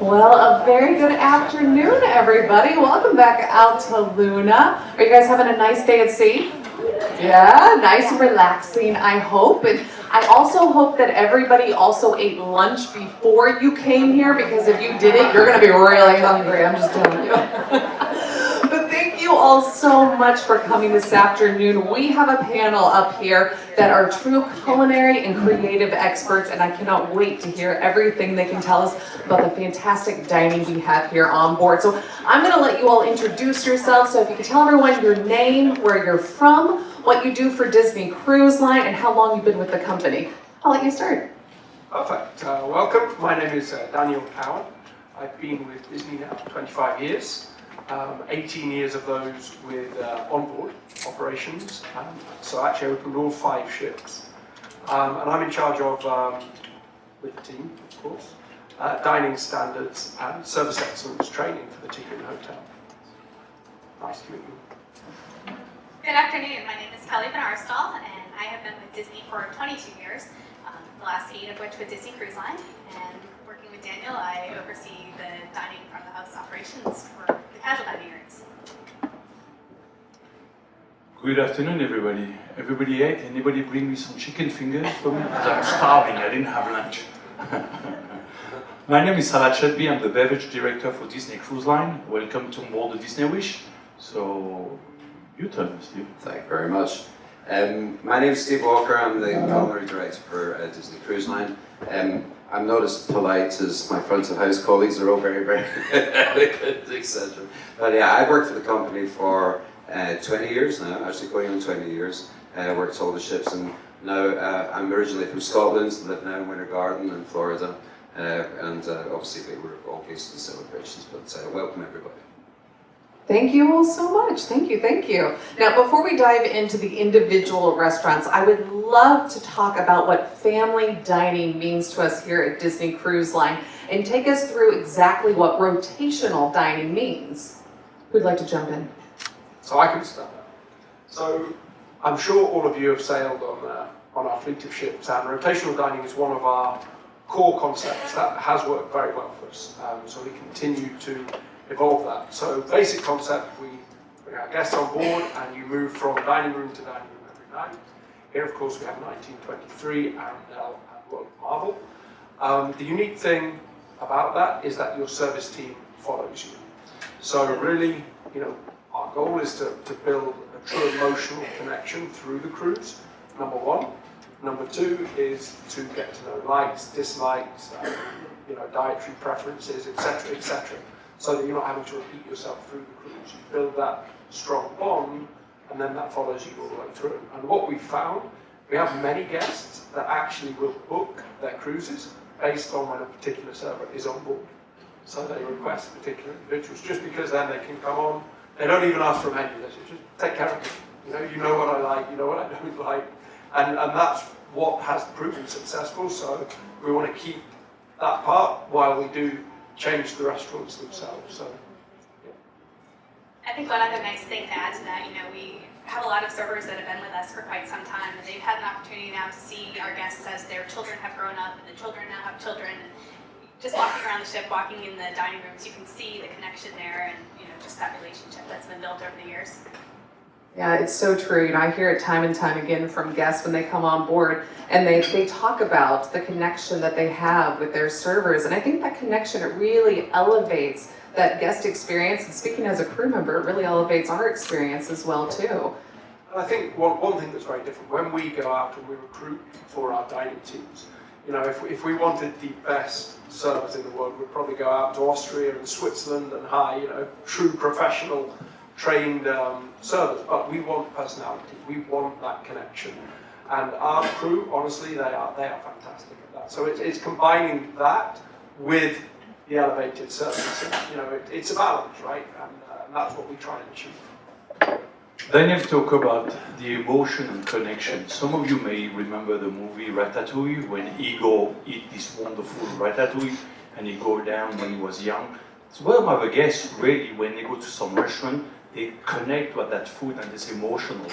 Well, a very good afternoon, everybody. Welcome back out to Luna. Are you guys having a nice day at sea? Yeah, nice and relaxing, I hope. And I also hope that everybody also ate lunch before you came here, because if you didn't, you're going to be really hungry, I'm just telling you. But thank you all so much for coming this afternoon. We have a panel up here that are true culinary and creative experts, and I cannot wait to hear everything they can tell us about the fantastic dining we have here on board. So I'm going to let you all introduce yourselves. So if you could tell everyone your name, where you're from, what you do for Disney Cruise Line, and how long you've been with the company. I'll let you start. Perfect. Welcome. My name is Daniel Cowan. I've been with Disney now for 25 years. 18 years of those with onboard operations. So I actually opened all 5 ships. And I'm in charge of, with the team, of course, dining standards and service excellence training for the team in the hotel. Nice to meet you. Good afternoon. My name is Kelly Van Arstal, and I have been with Disney for 22 years, the last 8 of which with Disney Cruise Line. And working with Daniel, I oversee the dining front of the house operations for the casual dining areas. Good afternoon, everybody. Everybody ate? Anybody bring me some chicken fingers for me? Because I'm starving, I didn't have lunch. My name is Salah Chetbi, I'm the Beverage Director for Disney Cruise Line. Welcome to onboard the Disney Wish. So, you tell me, Steve. Thank you very much. My name is Steve Walker, I'm the Culinary Director for Disney Cruise Line. I'm not as polite as my front of house colleagues, they're all very, very elegant, etc. But yeah, I worked for the company for 20 years now, actually going on 20 years. Worked all the ships, and now I'm originally from Scotland, live now in Winter Garden in Florida, and obviously we're all based in celebrations, but welcome everybody. Thank you all so much. Thank you, thank you. Now, before we dive into the individual restaurants, I would love to talk about what family dining means to us here at Disney Cruise Line and take us through exactly what rotational dining means. Who'd like to jump in? So I can start. So I'm sure all of you have sailed on our fleet of ships, and rotational dining is one of our core concepts that has worked very well for us. So we continue to evolve that. So basic concept, we bring our guests on board and you move from dining room to dining room every night. Here of course we have 1923, Arendelle and World of Marvel. The unique thing about that is that your service team follows you. So really, our goal is to build a true emotional connection through the cruise, number one. Number two is to get to know likes, dislikes, dietary preferences, etc., etc. So that you're not having to repeat yourself through the cruise. You build that strong bond, and then that follows you all the way through. And what we've found, we have many guests that actually will book their cruises based on when a particular server is on board. So they request particular individuals, just because then they can come on. They don't even ask for a menu, they say, just take care of me. You know what I like, you know what I don't like. And that's what has proven successful, so we want to keep that part while we do change the restaurants themselves. So, yeah. I think one other nice thing to add to that, we have a lot of servers that have been with us for quite some time, and they've had an opportunity now to see our guests as their children have grown up, and the children now have children. And just walking around the ship, walking in the dining rooms, you can see the connection there, and just that relationship that's been built over the years. Yeah, it's so true. I hear it time and time again from guests when they come on board, and they talk about the connection that they have with their servers. And I think that connection, it really elevates that guest experience. And speaking as a crew member, it really elevates our experience as well, too. And I think one thing that's very different, when we go out and we recruit for our dining teams, if we wanted the best servers in the world, we'd probably go out to Austria and Switzerland and hire, true professional trained servers, but we want personality, we want that connection. And our crew, honestly, they are fantastic at that. So it's combining that with the elevated service. And, it's a balance, right? And that's what we try and achieve. Daniel talked about the emotion and connection. Some of you may remember the movie Ratatouille, when Igor eat this wonderful ratatouille and he go down when he was young. It's well, my guests really, when they go to some restaurant, they connect with that food and it's emotional.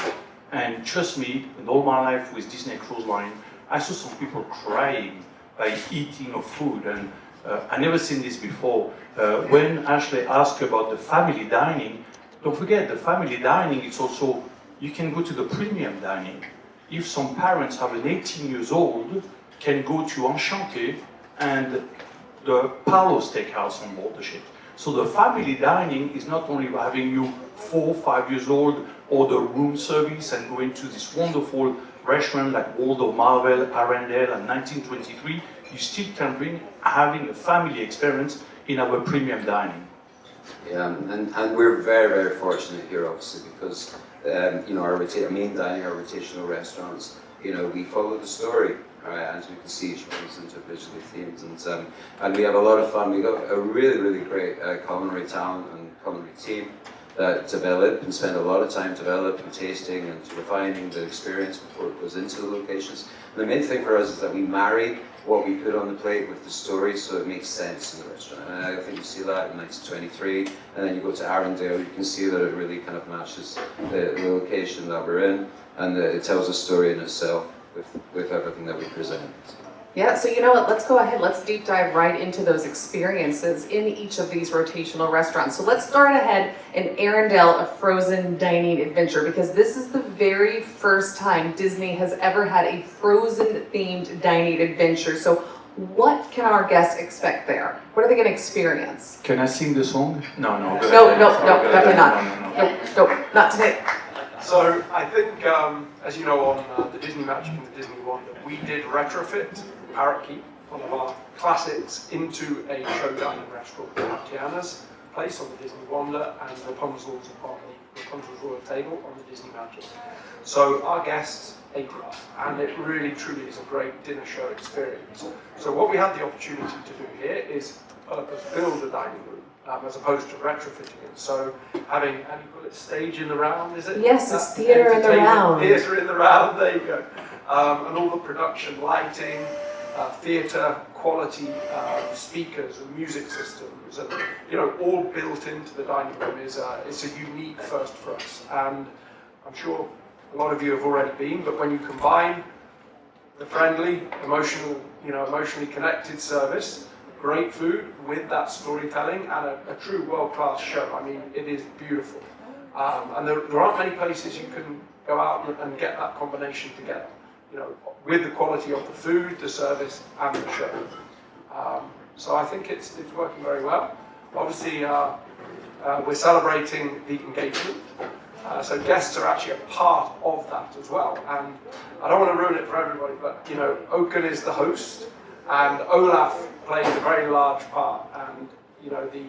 And trust me, in all my life with Disney Cruise Line, I saw some people crying by eating of food. And I never seen this before. When Ashley asked about the family dining, don't forget the family dining is also, you can go to the premium dining. If some parents have an 18 years old, can go to Enchanté and the Palo Steakhouse on board the ship. So the family dining is not only having you 4 or 5 years old or the room service and going to this wonderful restaurant like World of Marvel, Arendelle and 1923, you still can bring having a family experience in our premium dining. Yeah, and we're very, very fortunate here, obviously, because you know, our main dining, our rotational restaurants, you know, we follow the story, right? And you can see each one is individually themed, and we have a lot of fun. We got a really, really great culinary talent and culinary team that develop and spend a lot of time developing, tasting, and refining the experience before it goes into the locations. And the main thing for us is that we marry what we put on the plate with the story, so it makes sense in the restaurant. And I think you see that in 1923, and then you go to Arendelle, you can see that it really kind of matches the location that we're in, and it tells a story in itself with everything that we present. Yeah, so you know what, let's go ahead, let's deep dive right into those experiences in each of these rotational restaurants. So let's start ahead in Arendelle, a frozen dining adventure, because this is the very first time Disney has ever had a frozen themed dining adventure. So what can our guests expect there? What are they going to experience? Can I sing the song? No, No, definitely not. Nope, not today. So I think, as you know, on the Disney Magic and the Disney Wonder, we did retrofit Parrot Keep, one of our classics, into a show dining restaurant. We have Tiana's place on the Disney Wonder and Rapunzel's on the Rapunzel's Royal Table on the Disney Magic. So our guests ate it, and it really truly is a great dinner show experience. So what we had the opportunity to do here is build a dining room, as opposed to retrofitting it. So having, how do you call it, stage in the round, is it? Yes, it's theatre in the round. Theatre in the round, there you go. And all the production, lighting, theatre quality speakers and music systems, and you know, all built into the dining room is it's a unique first for us. And I'm sure a lot of you have already been, but when you combine the friendly, emotionally connected service, great food with that storytelling and a true world-class show, I mean, it is beautiful. And there aren't many places you can go out and get that combination together, you know, with the quality of the food, the service, and the show. So I think it's working very well. Obviously, we're celebrating the engagement. So guests are actually a part of that as well. And I don't want to ruin it for everybody, but you know, Oaken is the host, and Olaf plays a very large part. And you know, the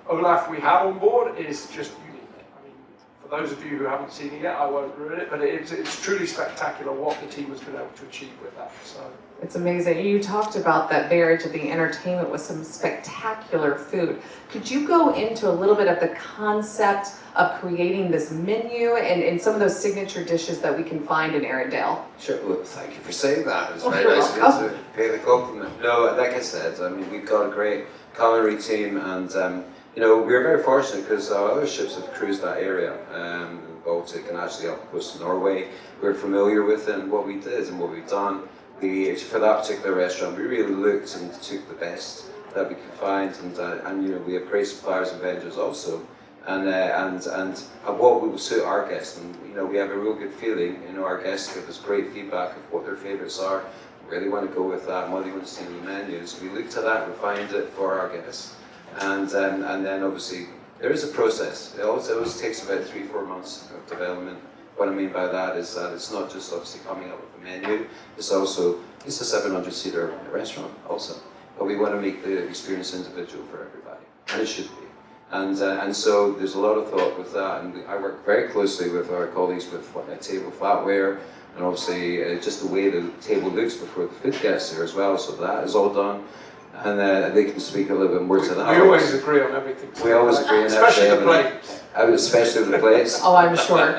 Olaf we have on board is just unique. I mean, for those of you who haven't seen it yet, I won't ruin it, but it's truly spectacular what the team has been able to achieve with that. So. It's amazing. You talked about that marriage of the entertainment with some spectacular food. Could you go into a little bit of the concept of creating this menu and some of those signature dishes that we can find in Arendelle? Sure, well, thank you for saying that. It's very nice of you to pay the compliment. No, like I said, I mean, we've got a great culinary team, and you know, we're very fortunate because our other ships have cruised that area, the Baltic and actually up the coast of Norway. We're familiar with it and what we did and what we've done. For that particular restaurant, we really looked and took the best that we could find, and you know, we have great suppliers and vendors also, and what will suit our guests. And you know, we have a real good feeling. You know, our guests give us great feedback of what their favourites are. We really want to go with that, and what they want to see in the menus. We looked at that, refined it for our guests, and then obviously there is a process. It always takes about 3-4 months of development. What I mean by that is that it's not just obviously coming up with a menu, it's a 700-seater restaurant also. But we want to make the experience individual for everybody, and it should be. And so there's a lot of thought with that, and I work very closely with our colleagues with table flatware, and obviously just the way the table looks before the food gets there as well, so that is all done. And they can speak a little bit more to that. We always agree on everything. We always agree on especially everything. Especially the plates. Oh, I'm sure.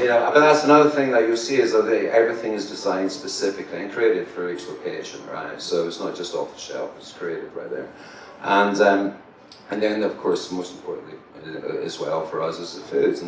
You know, but that's another thing that you'll see is that everything is designed specifically and created for each location, right? So it's not just off the shelf; it's created right there. And then, of course, most importantly as well for us is the food.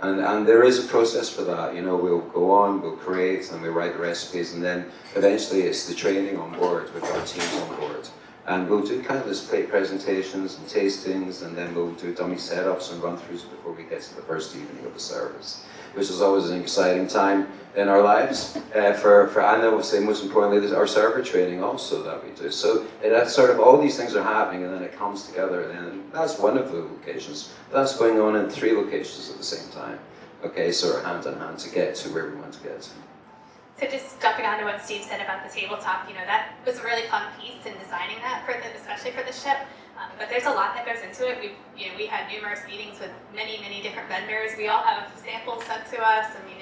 And there is a process for that. You know, we'll go on, we'll create, and we write the recipes, and then eventually it's the training on board with our teams on board. And we'll do kind of this plate presentations and tastings, and then we'll do dummy setups and run-throughs before we get to the first evening of the service, which is always an exciting time in our lives. And I would say most importantly, there's our server training also that we do. So that's sort of all these things are happening, and then it comes together, and that's one of the locations. That's going on in 3 locations at the same time. Okay, so we're hand in hand to get to where we want to get to. So just jumping on to what Steve said about the tabletop, that was a really fun piece in designing that especially for the ship. But there's a lot that goes into it. We had numerous meetings with many different vendors. We all have samples sent to us. I mean,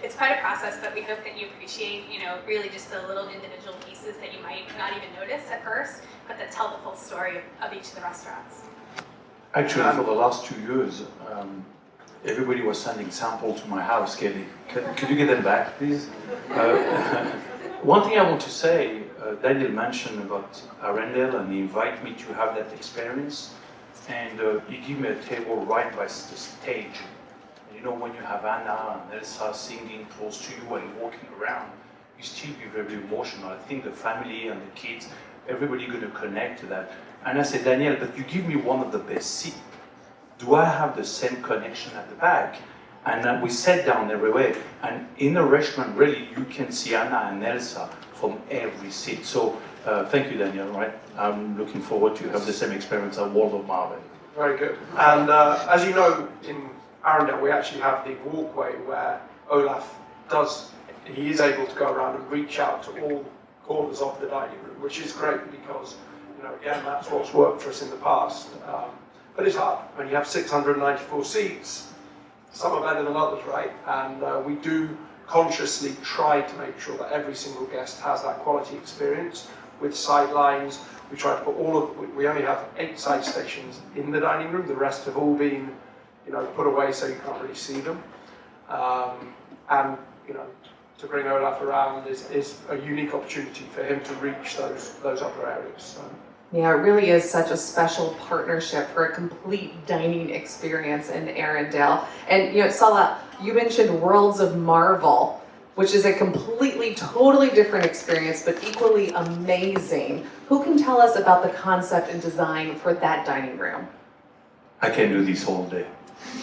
it's quite a process, but we hope that you appreciate, really just the little individual pieces that you might not even notice at first, but that tell the full story of each of the restaurants. Actually, for the last 2 years, everybody was sending samples to my house, Kelly. Could you get them back, please? One thing I want to say, Daniel mentioned about Arendelle, and he invited me to have that experience. And he gave me a table right by the stage. And when you have Anna and Elsa singing close to you and walking around, you still be very emotional. I think the family and the kids, everybody going to connect to that. And I said, Daniel, but you give me one of the best seats. Do I have the same connection at the back? And we sat down everywhere, and in the restaurant, really, you can see Anna and Elsa from every seat. So, thank you, Daniel, right? I'm looking forward to have the same experience at World of Marvel. Very good. And as you know, in Arendelle, we actually have the walkway where Olaf he is able to go around and reach out to all corners of the dining room, which is great because, again, that's what's worked for us in the past. But it's hard. When you have 694 seats, some are better than others, right? And we do consciously try to make sure that every single guest has that quality experience with sight lines. We try to put we only have 8 side stations in the dining room. The rest have all been, put away so you can't really see them. And, to bring Olaf around is a unique opportunity for him to reach those upper areas. So. Yeah, it really is such a special partnership for a complete dining experience in Arendelle. And Salah, you mentioned Worlds of Marvel, which is a totally different experience, but equally amazing. Who can tell us about the concept and design for that dining room? I can do this all day.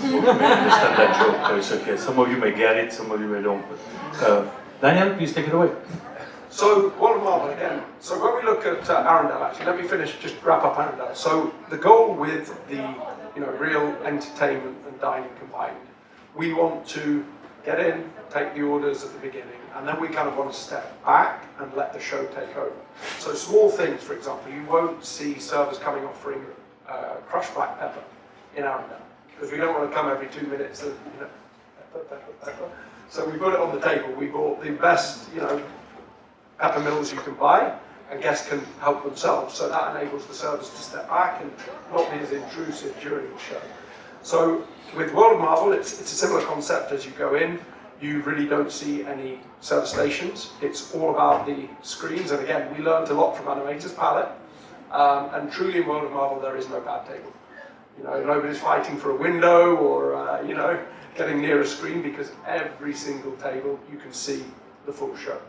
You may understand that joke, but it's okay. Some of you may get it, some of you may don't. Daniel, please take it away. So, World of Marvel again. So when we look at Arendelle, actually, let me just wrap up Arendelle. So the goal with the real entertainment and dining combined, we want to get in, take the orders at the beginning, and then we kind of want to step back and let the show take over. So small things, for example, you won't see servers coming offering crushed black pepper in Arendelle, because we don't want to come every 2 minutes and pepper. So we put it on the table. We bought the best, pepper mills you can buy, and guests can help themselves. So that enables the servers to step back and not be as intrusive during the show. So with World of Marvel, it's a similar concept. As you go in, you really don't see any server stations. It's all about the screens. And again, we learned a lot from animators' palette. And truly in World of Marvel, there is no bad table. Nobody's fighting for a window or, getting near a screen, because every single table you can see the full show.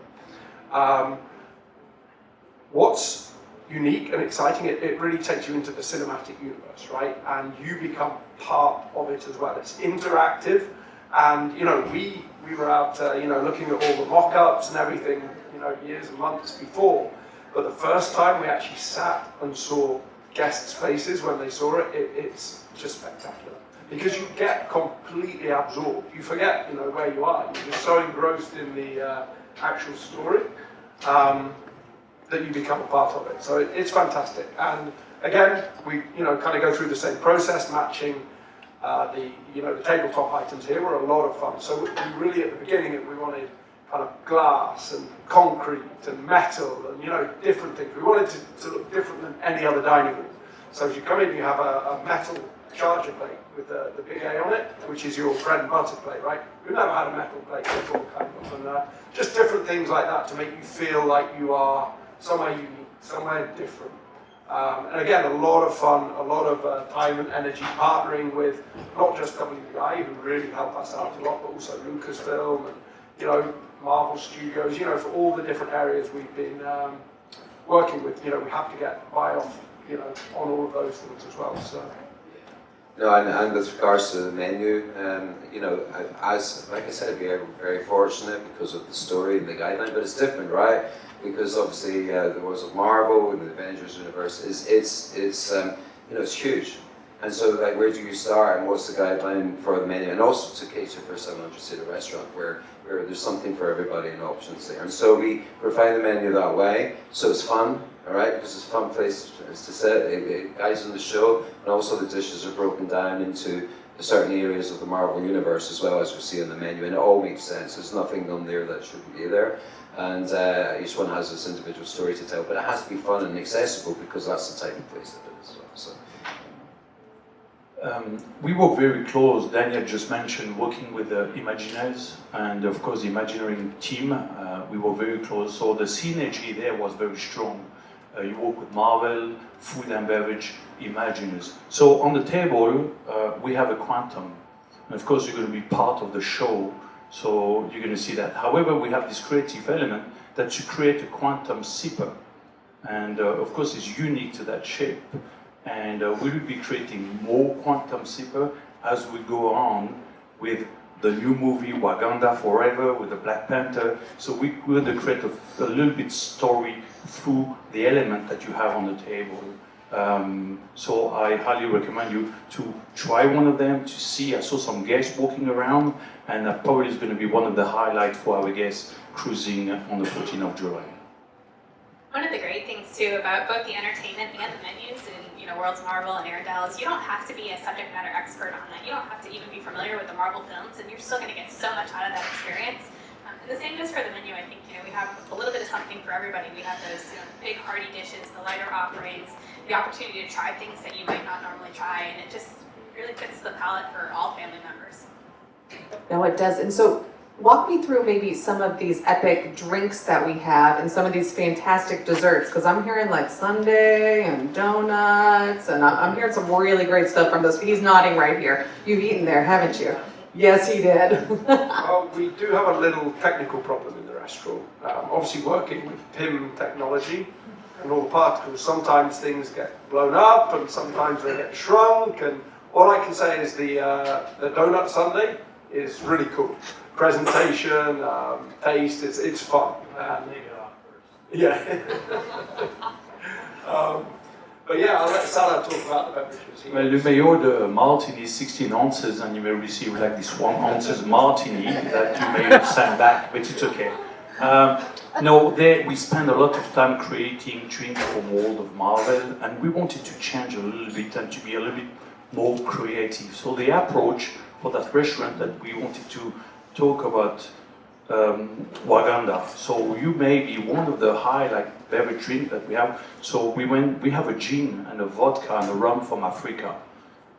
What's unique and exciting, it really takes you into the cinematic universe, right? And you become part of it as well. It's interactive, and we were out looking at all the mock-ups and everything years and months before, but the first time we actually sat and saw guests' faces when they saw it, it's just spectacular. Because you get completely absorbed. You forget where you are. You're just so engrossed in the actual story that you become a part of it. So it's fantastic. And again, we kind of go through the same process, matching the tabletop items here were a lot of fun. So we really at the beginning we wanted kind of glass and concrete and metal and different things. We wanted to look different than any other dining room. So as you come in, you have a metal charger plate with the big A on it, which is your bread and butter plate, right? We've never had a metal plate before, kind of, and just different things like that to make you feel like you are somewhere unique, somewhere different. And again, a lot of fun, a lot of time and energy partnering with not just WBI, who really help us out a lot, but also Lucasfilm and, you know, Marvel Studios, you know, for all the different areas we've been working with. You know, we have to get buy-off, you know, on all of those things as well. So. No, and with regards to the menu, you know, as like I said, we are very fortunate because of the story and the guideline, but it's different, right? Because obviously there was a Marvel and the Avengers universe. It's you know, it's huge, and so like, where do you start, and what's the guideline for the menu, and also to cater for a 700-seater restaurant where there's something for everybody and options there. And so we refine the menu that way, so it's fun. All right, because it's a fun place to sit. It guides on the show, and also the dishes are broken down into certain areas of the Marvel universe as well as we see on the menu, and it all makes sense. There's nothing on there that shouldn't be there, and each one has its individual story to tell. But it has to be fun and accessible because that's the type of place that it is as well. So. We work very close. Daniel just mentioned working with the Imagineers and of course the Imagineering team. We were very close, so the synergy there was very strong. You work with Marvel, food and beverage, Imagineers. So on the table, we have a quantum. And of course, you're going to be part of the show, so you're going to see that. However, we have this creative element that you create a quantum sipper. And of course, it's unique to that shape. And we will be creating more quantum sipper as we go on with the new movie Wakanda Forever with the Black Panther. So we're going to create a little bit story through the element that you have on the table. So I highly recommend you to try one of them to see. I saw some guests walking around, and that probably is going to be one of the highlights for our guests cruising on the 14th of July. One of the great things too about both the entertainment and the menus in Worlds of Marvel and Arendelle is you don't have to be a subject matter expert on that. You don't have to even be familiar with the Marvel films, and you're still going to get so much out of that experience. And the same goes for the menu. I think we have a little bit of something for everybody. We have those big hearty dishes, the lighter offerings, the opportunity to try things that you might not normally try, and it just really fits the palate for all family members. No, it does. And so walk me through maybe some of these epic drinks that we have and some of these fantastic desserts, because I'm hearing like sundae and donuts, and I'm hearing some really great stuff from those. He's nodding right here. You've eaten there, haven't you? Yes, he did. Well, we do have a little technical problem in the restaurant. Obviously working with PIM technology and all the particles, sometimes things get blown up and sometimes they get shrunk, and all I can say is the donut sundae is really cool. Presentation, taste, it's fun. Yeah. But yeah, I'll let Salah talk about the beverages. Well, you may order a martini 16 ounces and you may receive like this 1 ounce martini that you may send back, but it's okay. No, we spend a lot of time creating drinks from World of Marvel, and we wanted to change a little bit and to be a little bit more creative. So the approach for that restaurant that we wanted to talk about Wakanda. So you may be one of the highlight beverage drink that we have. So we have a gin and a vodka and a rum from Africa,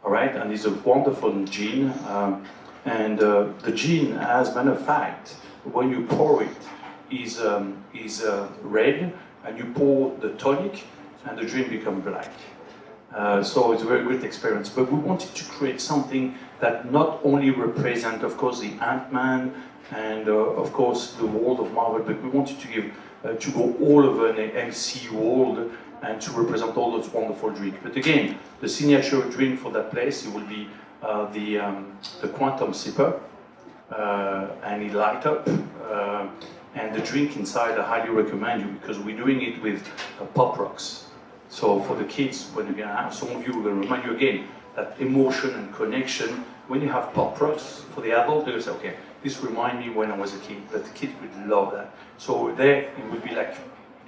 all right? And it's a wonderful gin. And the gin, as a matter of fact, when you pour it, is red, and you pour the tonic, and the drink becomes black. So it's a very good experience. But we wanted to create something that not only represent, of course, the Ant-Man and of course the world of Marvel, but we wanted to give to go all over the MC world and to represent all those wonderful drinks. But again, the signature drink for that place, it will be the Quantum Sipper, and it light up. And the drink inside, I highly recommend you because we're doing it with Pop Rocks. So for the kids, when you're gonna have, some of you will remind you again that emotion and connection. When you have Pop Rocks, for the adult, they'll say, okay, this reminds me when I was a kid, but the kids would love that. So there, it would be like,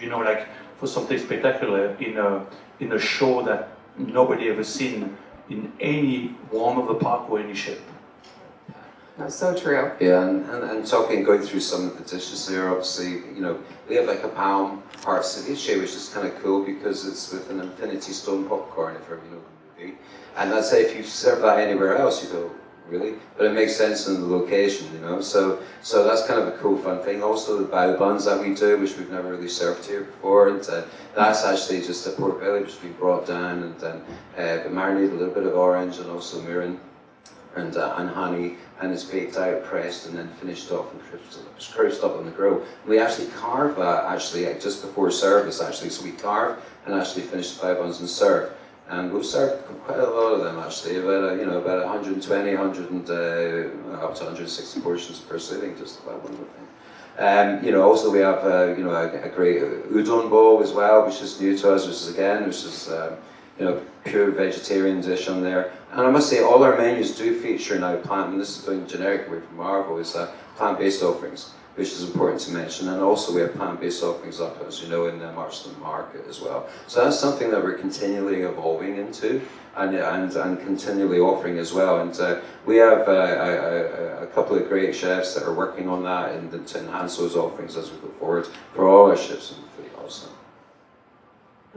like for something spectacular in a show that nobody ever seen in any one of the park or any ship. That's so true. Yeah, and going through some of the dishes there, obviously, we have like a palm heart ceviche, which is kind of cool because it's with an Infinity Stone popcorn, if you know the movie. And I'd say if you serve that anywhere else, you go, really, but it makes sense in the location, you know. So that's kind of a cool, fun thing. Also, the bao buns that we do, which we've never really served here before, and that's actually just a pork belly which has been brought down and then marinated a little bit of orange and also mirin and honey, and it's baked out, pressed, and then finished off and crisped up on the grill. We actually carve that actually just before service, actually. So we carve and actually finish the bao buns and serve. And we've served quite a lot of them actually, about 120, 100 and up to 160 portions per sitting, just about one thing. Also we have a great udon bowl as well, which is new to us, which is pure vegetarian dish on there. And I must say, all our menus do feature now and this is going generic away from Marvel, is plant-based offerings, which is important to mention. And also we have plant-based offerings up, as you know, in the Marceline Market as well. So that's something that we're continually evolving into and continually offering as well. And we have a couple of great chefs that are working on that and to enhance those offerings as we go forward for all our ships in the fleet also.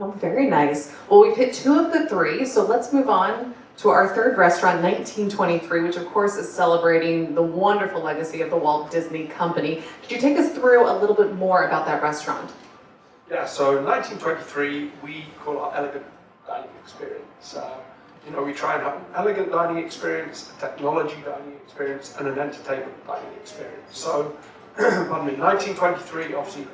Oh, very nice. Well, we've hit 2 of the 3, so let's move on to our 3rd restaurant, 1923, which of course is celebrating the wonderful legacy of the Walt Disney Company. Could you take us through a little bit more about that restaurant? Yeah, so 1923, we call our elegant dining experience. We try and have an elegant dining experience, a technology dining experience, and an entertainment dining experience. So, pardon me, 1923, obviously,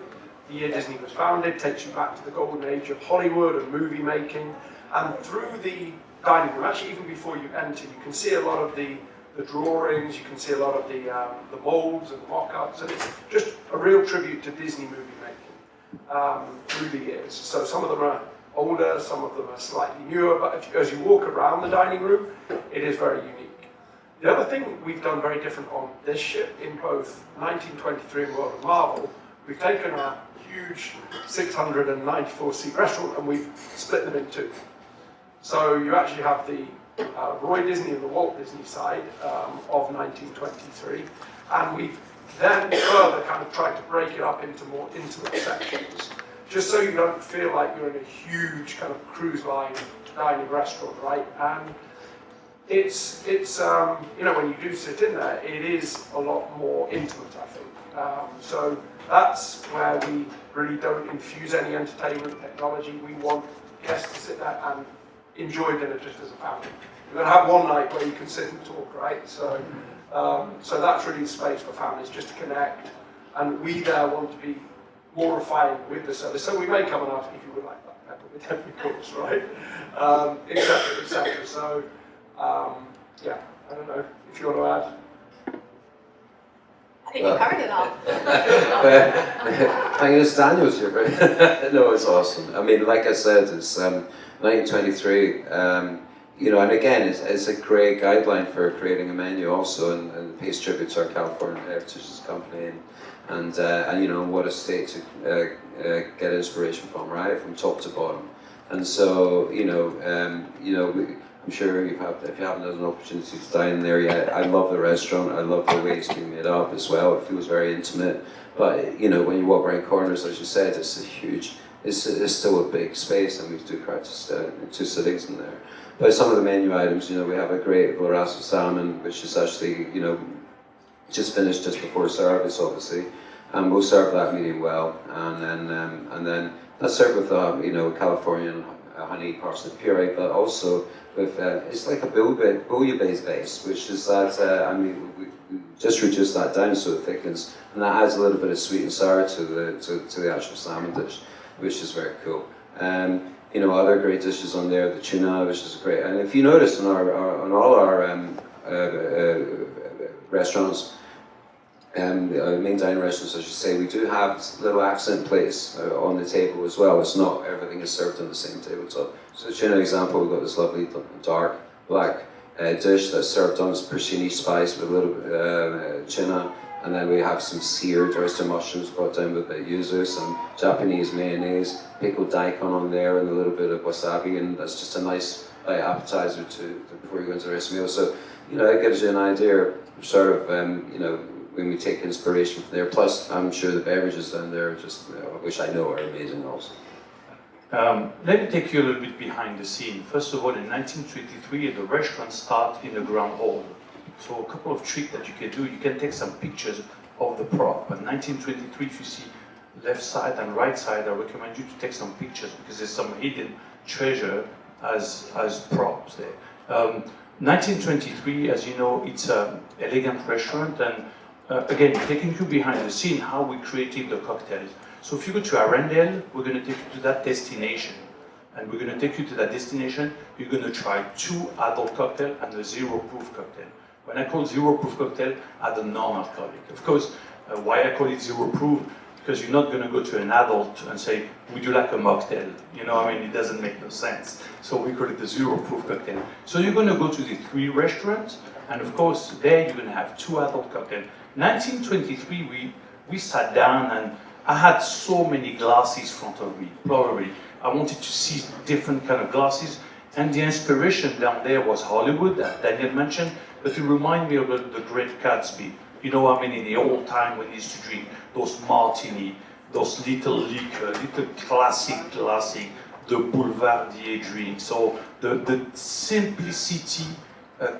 the year Disney was founded, takes you back to the golden age of Hollywood and movie making, and through the dining room, actually even before you enter, you can see a lot of the drawings, you can see a lot of the molds and the mock-ups, and it's just a real tribute to Disney movie making through the years. So some of them are older, some of them are slightly newer, but as you walk around the dining room, it is very unique. The other thing we've done very different on this ship, in both 1923 and World of Marvel, we've taken a huge 694-seat restaurant and we've split them in 2. So you actually have the Roy Disney and the Walt Disney side of 1923, and we've then further kind of tried to break it up into more intimate sections, just so you don't feel like you're in a huge kind of cruise line dining restaurant, right? And it's when you do sit in there, it is a lot more intimate, I think. So that's where we really don't infuse any entertainment technology. We want guests to sit there and enjoy dinner just as a family. You're going to have one night where you can sit and talk, right? So that's really the space for families, just to connect. And we there want to be more refined with the service. So we may come and ask if you would like black pepper with every course, right? Etc. So, I don't know if you want to add. I think you covered it all. I guess Daniel's here, right? No, it's awesome. I mean, like I said, it's 1923, and again, it's a great guideline for creating a menu also, and pays tribute to our California Heritage Company, and what a state to get inspiration from, right, from top to bottom. And so, I'm sure if you haven't had an opportunity to dine there yet, I love the restaurant. I love the way it's been made up as well. It feels very intimate. But when you walk around corners, as you said, it's still a big space, and we do practice 2 sittings in there. But some of the menu items, we have a great Lorasso salmon, which is actually just finished just before service, obviously, and we'll serve that medium well, and then that's served with Californian honey parsley puree, but also with it's like a bouillabaisse base, which is that we just reduce that down so it thickens, and that adds a little bit of sweet and sour to the actual salmon dish, which is very cool. Other great dishes on there, the tuna, which is great. And if you notice on all our restaurants, main dining restaurants, as you say, we do have little accent plates on the table as well. It's not everything is served on the same tabletop. So the tuna example, we've got this lovely dark black dish that's served on as porcini spice with a little bit tuna, and then we have some seared oyster mushrooms brought down with a bit of yuzu, some Japanese mayonnaise, pickled daikon on there, and a little bit of wasabi, and that's just a nice appetizer before you go into the rest of the meal. So it gives you an idea, sort of when we take inspiration from there. Plus, I'm sure the beverages down there, which I know are amazing also. Let me take you a little bit behind the scene. First of all, in 1923, the restaurant started in the ground hall. So a couple of tricks that you can do, you can take some pictures of the prop. In 1923, if you see left side and right side, I recommend you to take some pictures because there's some hidden treasure as props there. 1923, as you know, it's an elegant restaurant, and again, taking you behind the scene, how we created the cocktails. So if you go to Arendelle, we're going to take you to that destination. And we're going to take you to that destination, you're going to try 2 adult cocktails and a 0 proof cocktail. When I call 0 proof cocktail, add a non-alcoholic. Of course, why I call it 0 proof? Because you're not going to go to an adult and say, would you like a mocktail? You know, I mean, it doesn't make no sense. So we call it the 0 proof cocktail. So you're going to go to the 3 restaurants, and of course, there you're going to have 2 adult cocktails. 1923, we sat down, and I had so many glasses in front of me, probably. I wanted to see different kind of glasses, and the inspiration down there was Hollywood, that Daniel mentioned, but it reminded me of the Great Gatsby. You know, I mean, in the old time when we used to drink those martini, those little liquor, little classic, the Boulevardier drink. So the simplicity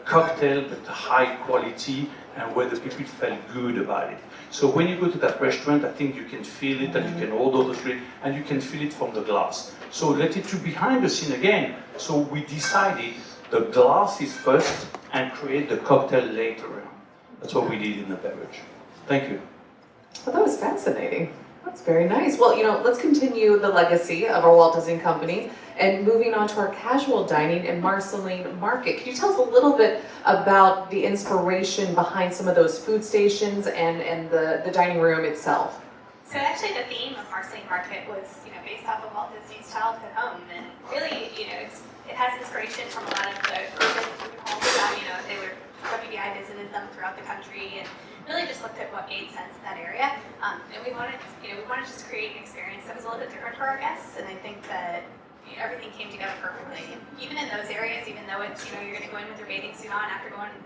cocktail, but high quality, and where the people felt good about it. So when you go to that restaurant, I think you can feel it, and you can order the drink, and you can feel it from the glass. So let it to behind the scene again. So we decided the glass is first, and create the cocktail later on. That's what we did in the beverage. Thank you. Well, that was fascinating. That's very nice. Well, you know, let's continue the legacy of our Walt Disney Company and moving on to our casual dining in Marceline Market. Can you tell us a little bit about the inspiration behind some of those food stations and the dining room itself? So actually the theme of Marceline Market was, based off of Walt Disney's childhood home, and really, it has inspiration from a lot of the urban food homes that, WDI visited them throughout the country and really just looked at what made sense in that area. And we wanted to just create an experience that was a little bit different for our guests, and I think that everything came together perfectly. And even in those areas, even though it's, you're going to go in with your bathing suit on after going and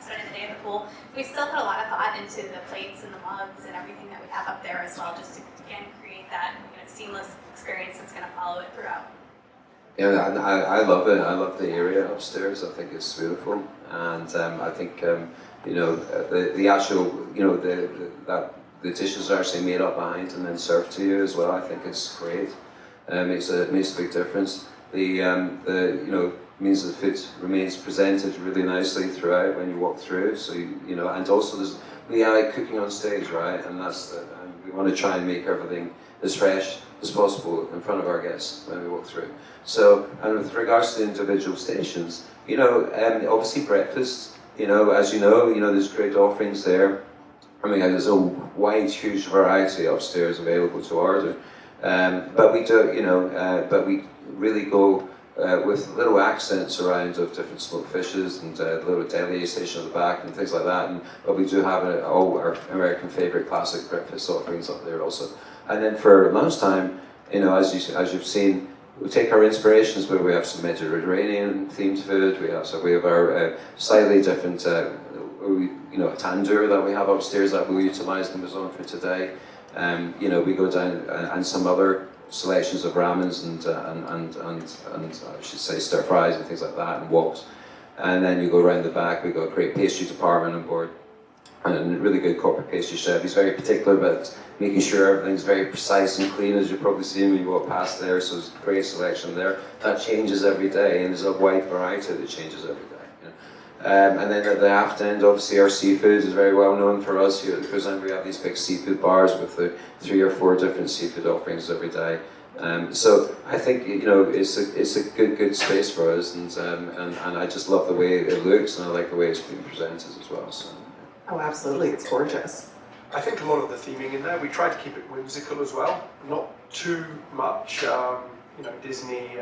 spending the day at the pool, we still put a lot of thought into the plates and the mugs and everything that we have up there as well, just to, again, create that seamless experience that's going to follow it throughout. Yeah, and I love it. I love the area upstairs. I think it's beautiful, and I think the actual the dishes are actually made up behind and then served to you as well. I think it's great. It makes a big difference. The means the food remains presented really nicely throughout when you walk through. So and also we like cooking on stage, right? And we want to try and make everything as fresh as possible in front of our guests when we walk through. So, and with regards to the individual stations, obviously breakfast, as you know, there's great offerings there. I mean, there's a wide, huge variety upstairs available to order. But we do, but we really go with little accents around of different smoked fishes and a little deli station at the back and things like that. But we do have all our American favorite classic breakfast offerings up there also. And then for lunchtime, as you've seen, we take our inspirations where we have some Mediterranean themed food. We have our slightly different, a tandoor that we have upstairs that we'll utilize in the zone for today. We go down and some other selections of ramens and I should say stir fries and things like that and woks. And then you go around the back. We've got a great pastry department on board. And a really good corporate pastry chef. He's very particular about making sure everything's very precise and clean, as you've probably seen when you walk past there. So there's a great selection there. That changes every day, and there's a wide variety that changes every day. And then at the aft end, obviously our seafood is very well known for us here at the cruise line. We have these big seafood bars with the 3 or 4 different seafood offerings every day. So I think it's a good space for us, and I just love the way it looks, and I like the way it's being presented as well. So. Oh, absolutely, it's gorgeous. I think a lot of the theming in there, we try to keep it whimsical as well, not too much, Disney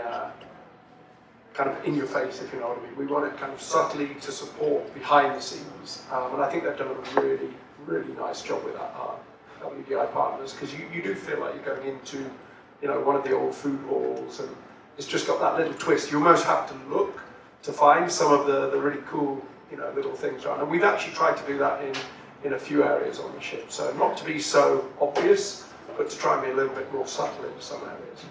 kind of in your face, if you know what I mean. We want it kind of subtly to support behind the scenes, and I think they've done a really, really nice job with that, WDI partners, because you do feel like you're going into, one of the old food halls, and it's just got that little twist. You almost have to look to find some of the really cool, little things around. And we've actually tried to do that in a few areas on the ship. So not to be so obvious, but to try and be a little bit more subtle in some areas.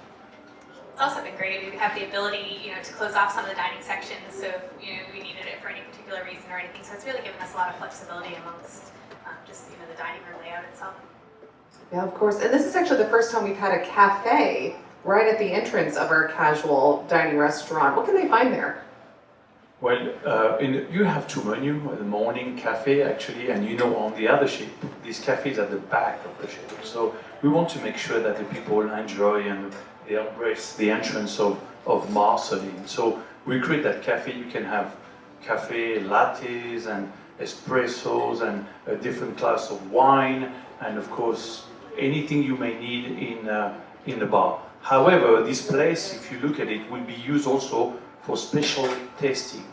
It's also been great. We have the ability, to close off some of the dining sections, so if, we needed it for any particular reason or anything. So it's really given us a lot of flexibility amongst just, the dining room layout itself. Yeah, of course. And this is actually the first time we've had a cafe right at the entrance of our casual dining restaurant. What can they find there? Well, you have two menus, the morning cafe actually, and on the other ship, this cafe is at the back of the ship. So we want to make sure that the people enjoy and they embrace the entrance of Marceline. So we create that cafe. You can have cafe lattes and espressos and a different class of wine, and of course anything you may need in the bar. However, this place, if you look at it, will be used also for special tasting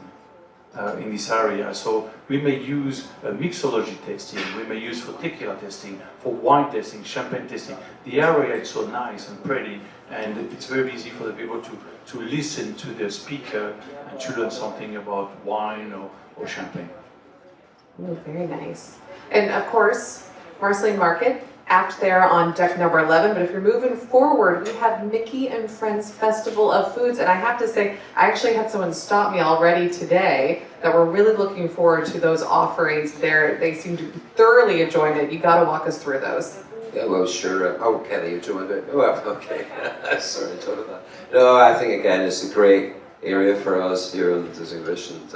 in this area. So we may use a mixology tasting, we may use for tequila tasting, for wine tasting, champagne tasting. The area is so nice and pretty, and it's very easy for the people to listen to the speaker and to learn something about wine or champagne. Ooh, very nice. And of course, Marceline Market, apt there on deck number 11, but if you're moving forward, we have Mickey and Friends Festival of Foods, and I have to say, I actually had someone stop me already today that we're really looking forward to those offerings there. They seem to be thoroughly enjoying it. You got to walk us through those. Yeah, well, sure. Oh, Kelly, you're doing it. Well, okay. Sorry, I told you that. No, I think again, it's a great area for us here on the English, and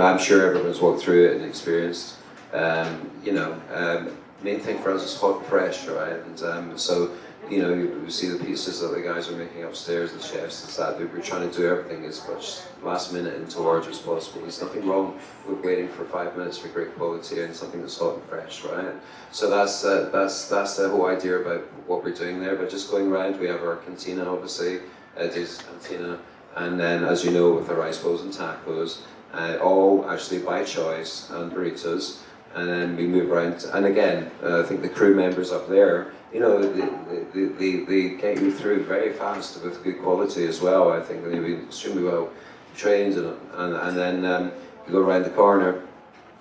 I'm sure everyone's walked through it and experienced. Main thing for us is hot and fresh, right? And so, you see the pieces that the guys are making upstairs, the chefs, it's that we're trying to do everything as much last minute into order as possible. There's nothing wrong with waiting for 5 minutes for great quality and something that's hot and fresh, right? So that's the whole idea about what we're doing there. But just going around, we have our cantina, obviously, there's cantina, and then, as you know, with our rice bowls and tacos, all actually by choice, and burritos. And then we move around, and again, I think the crew members up there, they get you through very fast with good quality as well. I think they've been extremely well trained, and then you go around the corner.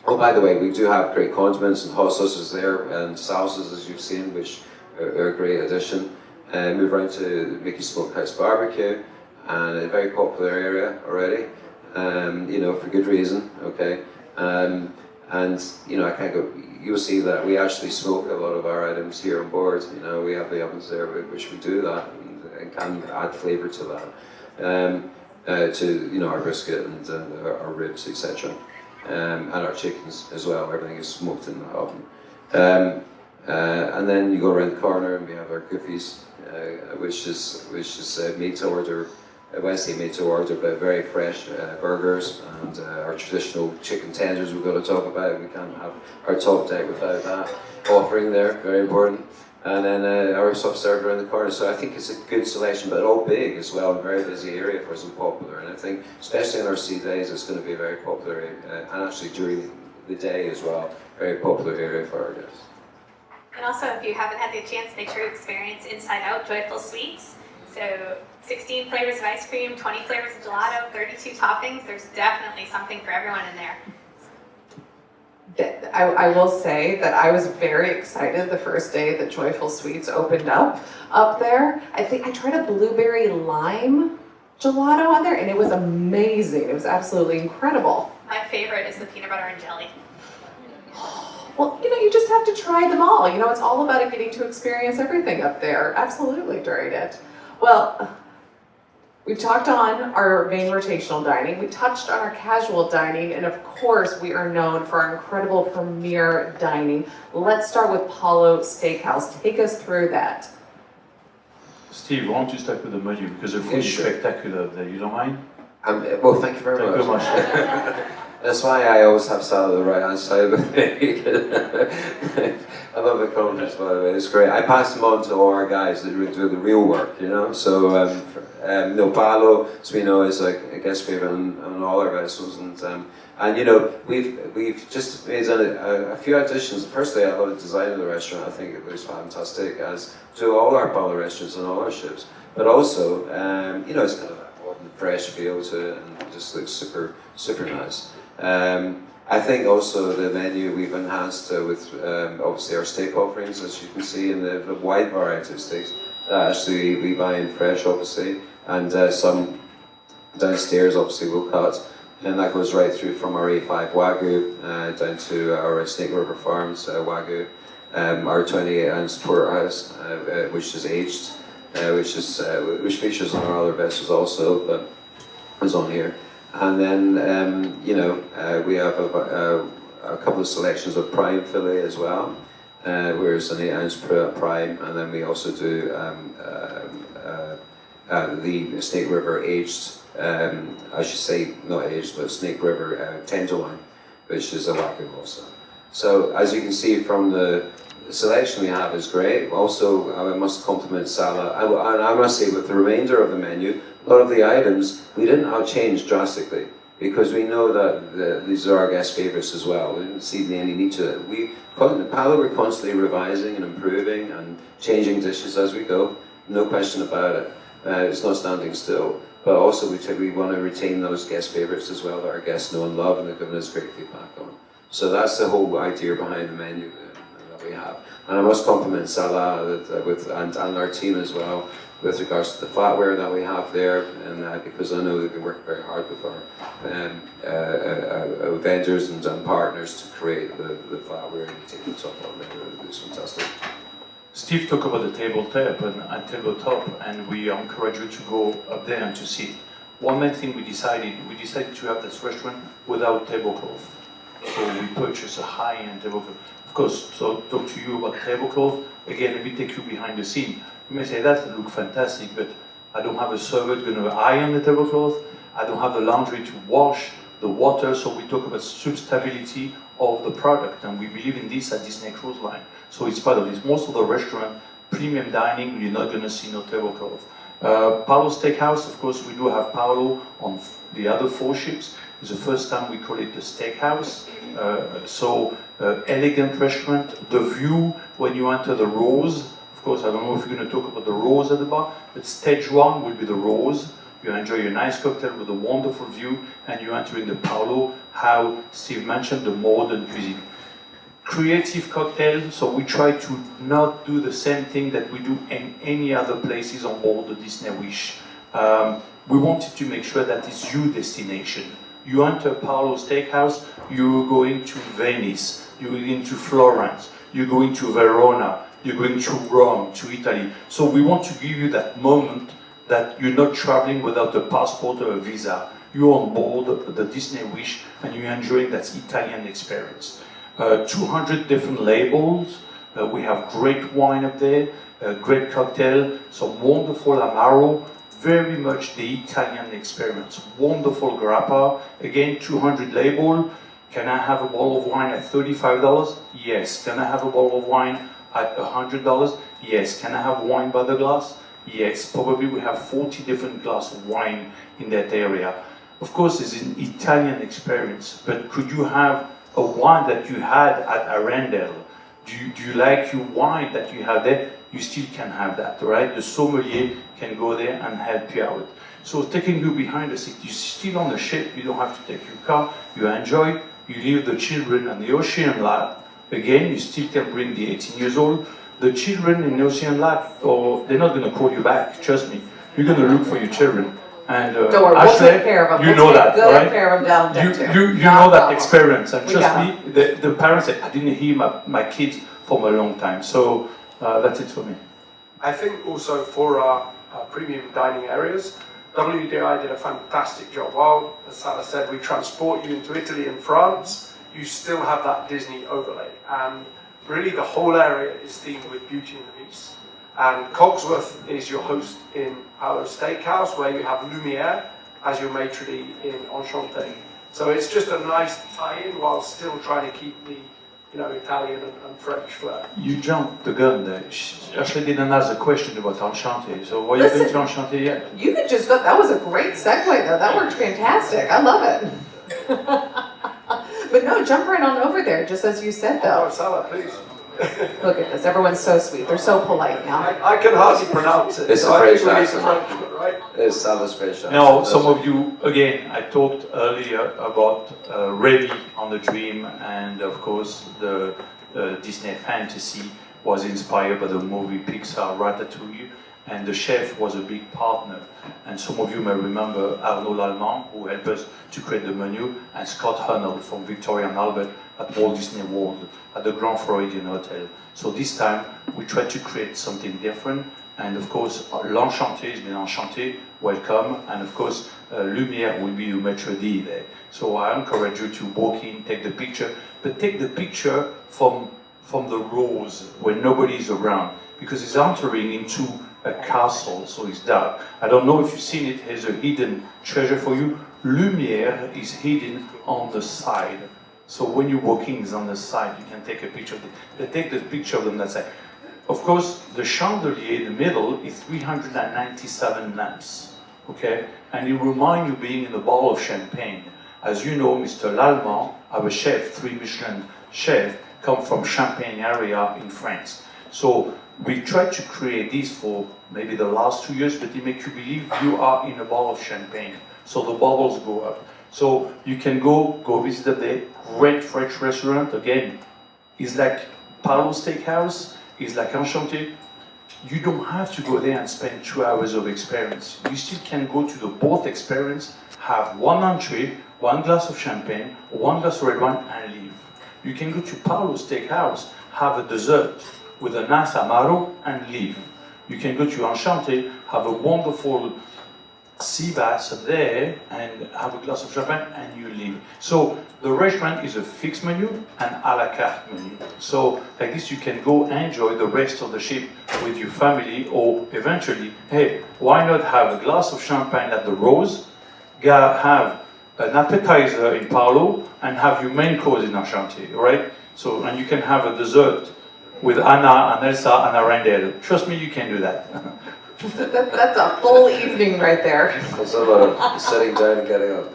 Oh, by the way, we do have great condiments and hot sauces there, and salsas, as you've seen, which are a great addition. Move around to Mickey's Smokehouse Barbecue, and a very popular area already, for good reason, okay. And I can't go. You'll see that we actually smoke a lot of our items here on board. We have the ovens there, which we do that and can add flavour to that, to our brisket and our ribs, etc. And our chickens as well. Everything is smoked in the oven. And then you go around the corner and we have our goofies, which is made to order. When I say made to order, but very fresh burgers and our traditional chicken tenders we've got to talk about. We can't have our top deck without that offering there, very important. And then our soft serve around the corner. So I think it's a good selection, but all big as well, a very busy area for us and popular. And I think, especially in our sea days, it's going to be a very popular area, and actually during the day as well, very popular area for our guests. And also, if you haven't had the chance, make sure you experience Inside Out Joyful Sweets. So 16 flavors of ice cream, 20 flavors of gelato, 32 toppings. There's definitely something for everyone in there. I will say that I was very excited the first day that Joyful Sweets opened up there. I think I tried a blueberry lime gelato on there, and it was amazing. It was absolutely incredible. My favorite is the peanut butter and jelly. Well, you just have to try them all. It's all about getting to experience everything up there. Absolutely during it. Well, we've talked on our main rotational dining, we touched on our casual dining, and of course we are known for our incredible premier dining. Let's start with Palo Steakhouse. Take us through that. Steve, why don't you start with the menu, because the food is spectacular there, you don't mind? Well, thank you very much. That's why I always have Salah on the right hand side of me. I love the comments, by the way, it's great. I pass them on to all our guys that do the real work, So, Palo, as we know, is like a guest favourite on all our vessels, and we've just made a few additions. Firstly, I love the design of the restaurant. I think it looks fantastic, as do all our Palo restaurants on all our ships. But also, it's kind of a modern, fresh feel to it, and it just looks super, super nice. I think also the menu we've enhanced with obviously our steak offerings, as you can see, and the wide variety of steaks. Actually, we buy in fresh, obviously, and some downstairs, obviously, we'll cut. And that goes right through from our A5 Wagyu down to our Snake River Farms Wagyu, our 28-ounce porterhouse, which is aged, which features on our other vessels also, but is on here. And then, we have a couple of selections of prime fillet as well, where it's an 8-ounce prime, and then we also do the Snake River aged, I should say not aged, but Snake River tenderloin, which is a Wagyu also. So as you can see from the selection we have is great. Also, I must compliment Salah, and I must say with the remainder of the menu, a lot of the items we didn't change drastically because we know that these are our guest favourites as well. We didn't see any need to it. Palo, we're constantly revising and improving and changing dishes as we go, no question about it. It's not standing still. But also we want to retain those guest favourites as well that our guests know and love and have given us great feedback on. So that's the whole idea behind the menu that we have. And I must compliment Salah and our team as well with regards to the flatware that we have there, and because I know they've been working very hard with our vendors and partners to create the flatware and take the top on it. It's fantastic. Steve talked about the tabletop and we encourage you to go up there and to see. One main thing we decided to have this restaurant without tablecloth. So we purchased a high-end tablecloth. Of course, so talk to you about tablecloth. Again, let me take you behind the scene. You may say that look fantastic, but I don't have a server going to iron the tablecloth. I don't have the laundry to wash the water. So we talk about substability of the product, and we believe in this at Disney Cruise Line. So it's part of this. Most of the restaurant, premium dining, you're not going to see no tablecloth. Palo Steakhouse, of course, we do have Palo on the other 4 ships. It's the first time we call it the Steakhouse. Elegant restaurant. The view when you enter the Rose. Of course, I don't know if you're going to talk about the Rose at the bar, but stage 1 will be the Rose. You enjoy your nice cocktail with a wonderful view, and you enter in the Palo, how Steve mentioned, the modern cuisine. Creative cocktail, so we try to not do the same thing that we do in any other places on board the Disney Wish. We wanted to make sure that it's your destination. You enter Palo Steakhouse, you're going to Venice, you're going to Florence, you're going to Verona, you're going to Rome, to Italy. So we want to give you that moment that you're not traveling without a passport or a visa. You're on board the Disney Wish and you're enjoying that Italian experience. 200 different labels. We have great wine up there, great cocktail, some wonderful Amaro, very much the Italian experience. Wonderful grappa, again 200 label. Can I have a bottle of wine at $35? Yes. Can I have a bottle of wine at $100? Yes. Can I have wine by the glass? Yes. Probably we have 40 different glasses of wine in that area. Of course, it's an Italian experience, but could you have a wine that you had at Arendelle? Do you like your wine that you have there? You still can have that, right? The sommelier can go there and help you out. So taking you behind the seat, you're still on the ship, you don't have to take your car, you enjoy, you leave the children at the Ocean Lab. Again, you still can bring the 18 years old. The children in the Ocean Lab, they're not going to call you back, trust me. You're going to look for your children. And don't worry, Ashley, we'll take care of them. You know that, right? Care of them down there You know that experience, and trust me, the parents said, I didn't hear my kids for a long time. So that's it for me. I think also for our premium dining areas, WDI did a fantastic job. While, as Salah said, we transport you into Italy and France, you still have that Disney overlay. And really the whole area is themed with Beauty and the Beast. And Cogsworth is your host in Palo Steakhouse, where you have Lumiere as your maitre d' in Enchanté. So it's just a nice tie-in while still trying to keep the Italian and French flair. You jumped the gun there. Ashley didn't ask a question about Enchanté. So why are you going to Enchanté yet? You could just go. That was a great segue, though. That worked fantastic. I love it. But no, jump right on over there, just as you said, though. Oh, Salah, please. Look at this. Everyone's so sweet. They're so polite now. I can hardly pronounce it. It's so a I think French we need some accent. French, right? It's Salah's French accent. No, some of you, again, I talked earlier about Remy on the Dream, and of course the Disney fantasy was inspired by the movie Pixar Ratatouille. and the chef was a big partner. And some of you may remember Arnaud Lallemand, who helped us to create the menu, and Scott Hunnell from Victoria and Albert at Walt Disney World, at the Grand Floridian Hotel. So this time, we tried to create something different, and of course, l'Enchanté has been Enchanté, welcome, and of course, Lumière will be your maître d' there. So I encourage you to walk in, take the picture, but take the picture from the rows when nobody is around, because he's entering into a castle, so it's dark. I don't know if you've seen it, here's a hidden treasure for you. Lumière is hidden on the side. So when you're walking, it's on the side, you can take a picture of it. They take the picture of them that side. Of course, the chandelier in the middle is 397 lamps, okay? And it reminds you being in a bottle of champagne. As you know, Mr. Lallemand, our chef, 3 Michelin chef, come from Champagne area in France. So we tried to create this for maybe the last 2 years, but it makes you believe you are in a bottle of champagne. So the bubbles go up. So you can go visit the great French restaurant. Again, it's like Palo Steakhouse, it's like Enchanté. You don't have to go there and spend 2 hours of experience. You still can go to the both experience, have one entree, one glass of champagne, one glass of red wine, and leave. You can go to Palo Steakhouse, have a dessert with a nice amaro, and leave. You can go to Enchanté, have a wonderful sea bass there, and have a glass of champagne, and you leave. So the restaurant is a fixed menu and a la carte menu. So like this, you can go enjoy the rest of the ship with your family, or eventually, hey, why not have a glass of champagne at the Rose, have an appetizer in Palo, and have your main course in Enchanté, right? So, and you can have a dessert with Anna and Elsa and Arendelle. Trust me, you can do that. That's a full evening right there. That's a lot of sitting down and getting up.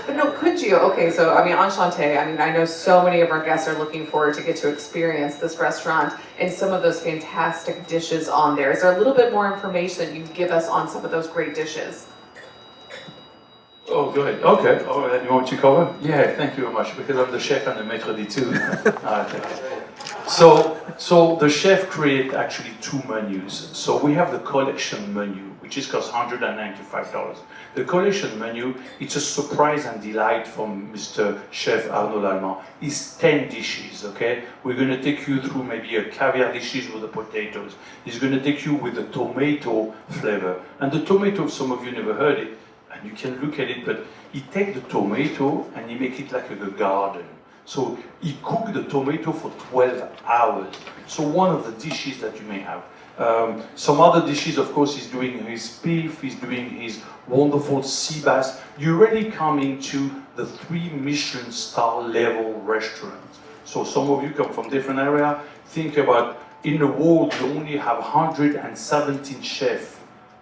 But no, could you? Okay, so I mean, Enchanté, I mean, I know so many of our guests are looking forward to get to experience this restaurant and some of those fantastic dishes on there. Is there a little bit more information that you can give us on some of those great dishes? Oh, good. Okay. Oh, you want to cover? Yeah, thank you very much, because I'm the chef and the maître d' too. So the chef create actually 2 menus. So we have the collection menu, which is cost $195. The collection menu, it's a surprise and delight from Mr. Chef Arnaud Lallemand. It's 10 dishes, okay? We're gonna take you through maybe a caviar dishes with the potatoes. He's gonna take you with the tomato flavor. And the tomato, some of you never heard it, and you can look at it, but he take the tomato and he make it like a garden. So he cooked the tomato for 12 hours. So one of the dishes that you may have. Some other dishes, of course, he's doing his beef, he's doing his wonderful sea bass. You're really coming to the 3 Michelin star level restaurant. So some of you come from different area. Think about, in the world, you only have 117 chefs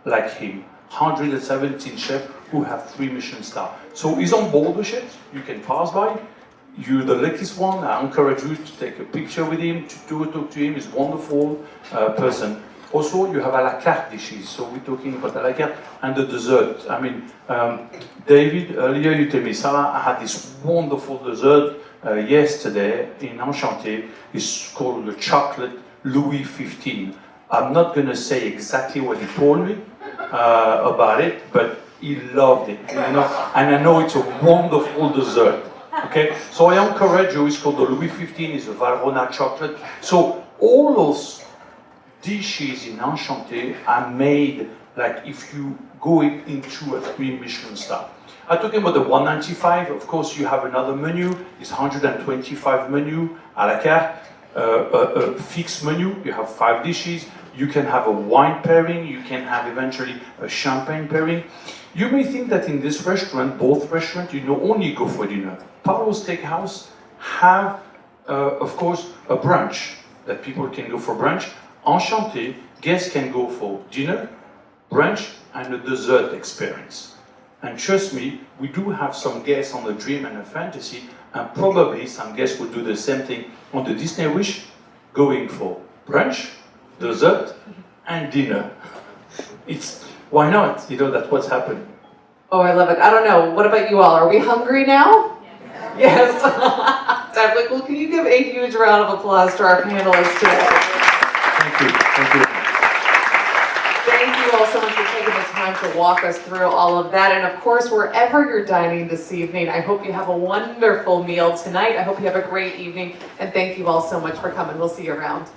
like him. 117 chefs who have 3 Michelin stars. So he's on board the ships. You can pass by. You're the luckiest one. I encourage you to take a picture with him, to talk to him. He's a wonderful person. Also, you have a la carte dishes. So we're talking about a la carte and the dessert. I mean, David, earlier you told me, Salah, I had this wonderful dessert yesterday in Enchanté. It's called the chocolate Louis XV. I'm not going to say exactly what he told me about it, but he loved it, you know. And I know it's a wonderful dessert. Okay, so I encourage you. It's called the Louis XV. It's a Valrhona chocolate. So all those dishes in Enchanté are made like if you go into a 3 Michelin star. I'm talking about the 195. Of course, you have another menu. It's 125 menu à la carte. A fixed menu. You have 5 dishes. You can have a wine pairing. You can have eventually a champagne pairing. You may think that in this restaurant, both restaurants, you don't only go for dinner. Palo Steakhouse have, of course, a brunch that people can go for brunch. Enchanté, guests can go for dinner, brunch, and a dessert experience. And trust me, we do have some guests on the Dream and the Fantasy, and probably some guests will do the same thing on the Disney Wish, going for brunch, dessert, and dinner. It's why not? You know, that's what's happened. Oh, I love it. I don't know. What about you all? Are we hungry now? Yes. Definitely. Well, can you give a huge round of applause to our panelists today? Thank you. Thank you. you all so much for taking the time to walk us through all of that. And of course, wherever you're dining this evening, I hope you have a wonderful meal tonight. I hope you have a great evening. And thank you all so much for coming. We'll see you around.